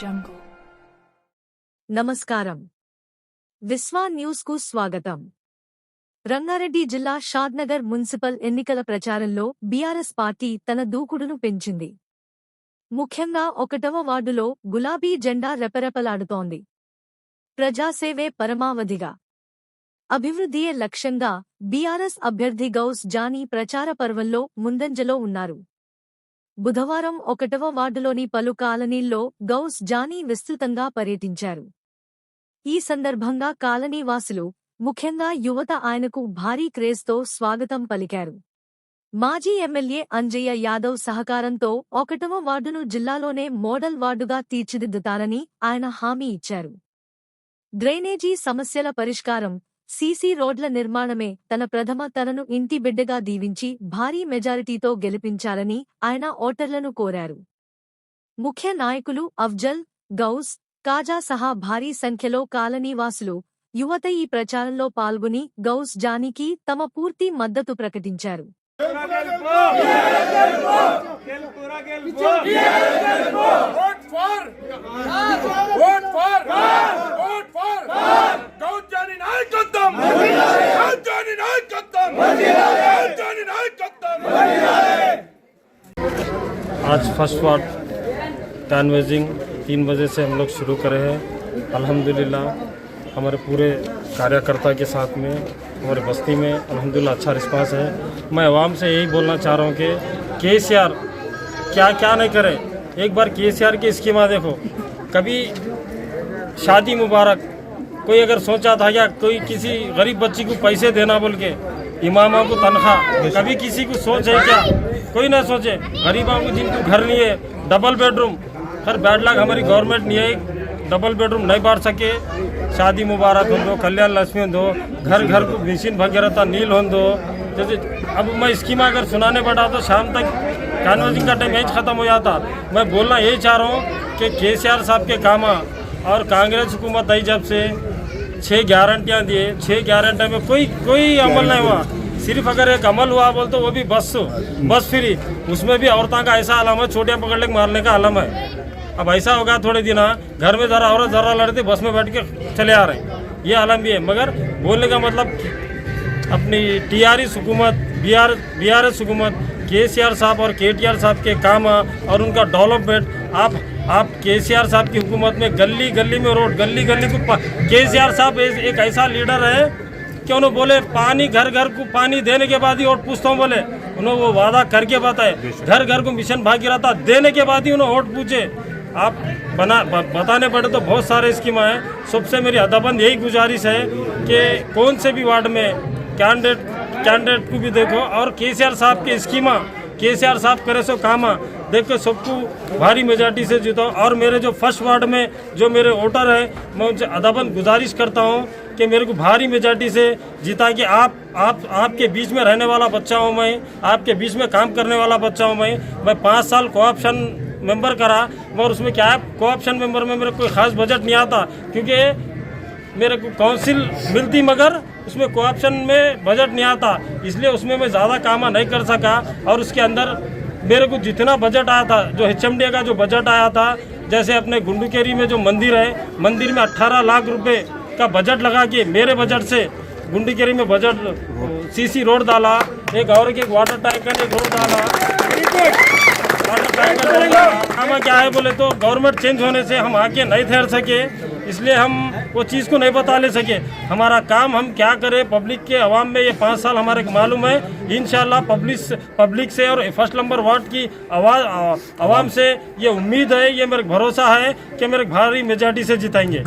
jungle. నమస్కారం. విశ్వా news కు స్వాగతం. రంగారెడ్డి జిల్లా షాద్నగర్ మున్సిపల్ ఎన్నికల ప్రచారంలో బీఆర్ఎస్ పార్టీ తన దూకుడును పెంచింది. ముఖ్యంగా 1వ వార్డులో గులాబీ జెండా రెపరెపలాడుతోంది. ప్రజాసేవే పరమావధిగా, అభివృద్ధియే లక్ష్యంగా బీఆర్ఎస్ అభ్యర్థి గౌస్ జానీ ప్రచార పర్వంలో ముందంజలో ఉన్నారు. బుధవారం 1వ వార్డులోని పలు కాలనీల్లో గౌస్ జానీ విస్తృతంగా పర్యటించారు. ఈ సందర్భంగా కాలనీ వాసులు, ముఖ్యంగా యువత ఆయనకు భారీ క్రేజ్తో స్వాగతం పలికారు. మాజీ ఎమ్మెల్యే అంజయ్య యాదవ్ సహకారంతో 1వ వార్డును జిల్లాలోనే మోడల్ వార్డుగా తీర్చిదిద్దుతారని ఆయన హామీ ఇచ్చారు. డ్రైనేజీ సమస్యల పరిష్కారం, సీసీ రోడ్ల నిర్మాణమే తన ప్రథమ తనను ఇంటి బిడ్డగా దీవించి భారీ మెజారిటీతో గెలిపించాలని ఆయన ఓటర్లను కోరారు. ముఖ్య నాయకులు అఫ్జల్, గౌస్, కాజా సహా భారీ సంఖ్యలో కాలనీవాసులు, యువత ఈ ప్రచారంలో పాల్గొని గౌస్ జానీకి తమ పూర్తి మద్దతు ప్రకటించారు. आज फर्स्ट वार्ड कैनवेजिंग 3 बजे से हम लोग शुरू करे हैं। अल्हम्दुलिल्लाह हमारे पूरे कार्यकर्ता के साथ में हमारे बस्ती में अल्हम्दुलिल्लाह अच्छा रिस्पांस है। मैं आवाम से यही बोलना चाह रहा हूँ कि केसीआर क्या क्या नहीं करे। एक बार केसीआर की स्कीमा देखो। कभी शादी मुबारक कोई अगर सोचा था क्या कोई किसी गरीब बच्ची को पैसे देना बोल के, इमामा को तनख्वाह, कभी किसी को सोच है क्या? कोई ना सोचे। गरीबों को जिनको घर नहीं है, डबल बेडरूम, हर बैड लक हमारी गवर्नमेंट नहीं है, डबल बेडरूम नहीं बांट सके। शादी मुबारक हो दो, कल्याण लक्ष्मी हो दो, घर घर को मशीन भगीरथा नील हो दो। जैसे अब मैं स्कीम अगर सुनाने बैठा तो शाम तक कैनवसिंग का टाइम यही खत्म हो जाता। मैं बोलना यही चाह रहा हूँ कि केसीआर साहब के काम और कांग्रेस हुकूमत आई जब से 6 गारंटियाँ दिए, 6 गारंटियों में कोई अमल नहीं हुआ। सिर्फ अगर एक अमल हुआ बोल तो वो भी बस फ्री, उसमें भी औरतों का ऐसा आलम है, छोटियाँ पकड़ ले मारने का आलम है। अब ऐसा होगा थोड़े दिन घर में जरा औरत जरा लड़ती, बस में बैठ के चले आ रहे हैं, ये आलम भी है। मगर बोलने का मतलब अपनी टीआरएस हुकूमत, बीआरएस हुकूमत, केसीआर साहब और केटीआर साहब के काम और उनका डेवलपमेंट, आप केसीआर साहब की हुकूमत में गली गली में रोड, गली गली को केसीआर साहब एक ऐसा लीडर है कि उन्होंने बोले पानी घर घर को पानी देने के बाद ही वोट पूछता हूँ बोले। उन्होंने वो वादा करके बताए, घर घर को मिशन भागीरथा देने के बाद ही उन्होंने वोट पूछे। आप बताने पड़े तो बहुत सारे स्कीम हैं। सबसे मेरी अदबंद यही गुजारिश है कि कौन से भी वार्ड में कैंडिडेट को भी देखो और केसीआर साहब की स्कीमा, केसीआर साहब करे सो काम देखो, सबको भारी मेजॉरिटी से जीताओ। और मेरे जो फर्स्ट वार्ड में जो मेरे वोटर है, मैं उनसे अदबंद गुजारिश करता हूँ कि मेरे को भारी मेजॉरिटी से जीता कि आपके बीच में रहने वाला बच्चा हूँ मैं, आपके बीच में काम करने वाला बच्चा हूँ मैं 5 साल कोऑप्शन मेंबर करा, मगर उसमें क्या है, कोऑप्शन मेंबर में मेरे कोई ख़ास बजट नहीं आता क्योंकि मेरे को काउंसिल मिलती मगर उसमें कोऑप्शन में बजट नहीं आता, इसलिए उसमें मैं ज़्यादा काम नहीं कर सका। और उसके अंदर मेरे को जितना बजट आया था, जो HMDA का जो बजट आया था, जैसे अपने गुंडूकेरी में जो मंदिर है, मंदिर में 18 लाख रुपए का बजट लगा के मेरे बजट से गुंडूकेरी में बजट सीसी रोड डाला, एक और एक वाटर टैंक का एक रोड डाला। हम क्या है बोले तो गवर्नमेंट चेंज होने से हम आके नहीं ठहर सके, इसलिए हम वो चीज़ को नहीं बता ले सके। हमारा काम हम क्या करें पब्लिक के अवाम में, ये 5 साल हमारे को मालूम है। इंशाल्लाह पब्लिक से और फर्स्ट नंबर वार्ड की अवाम से ये उम्मीद है, ये मेरे भरोसा है कि मेरे भारी मेजॉरिटी से जिताएंगे।